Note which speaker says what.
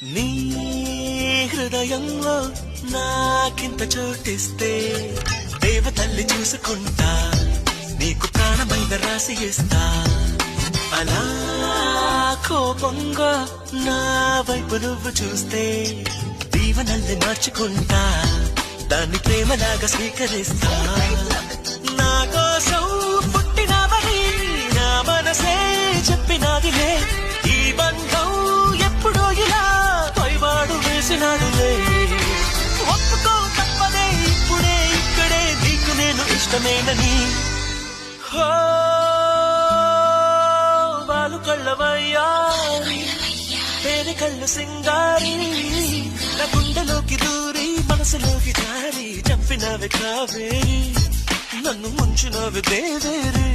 Speaker 1: నీ హృదయంలో నాకింత చోటిస్తే దేవతల్లి చూసుకుంటా నీకు ప్రాణమైన రాసి ఇస్తా అలా కోపంగా నా వైపు నువ్వు చూస్తే దీవనల్ని మార్చుకుంటా దాన్ని ప్రేమలాగా స్వీకరిస్తా నా కోసం పుట్టినావని నా మనసే చెప్పినాదిలే ఈ బంధం ఎప్పుడో ఇలా పైవాడు వేసినాడులే ఒప్పుకో తప్పదే ఇప్పుడే ఇక్కడే నీకు నేను ఇష్టమేనని హో బాలు కళ్ళవయ్యా పేరు కళ్ళు సింగారి నా గుండెలోకి దూరి మనసులోకి జారి చంపినవి కావేరి నన్ను ముంచినవి దేవేరి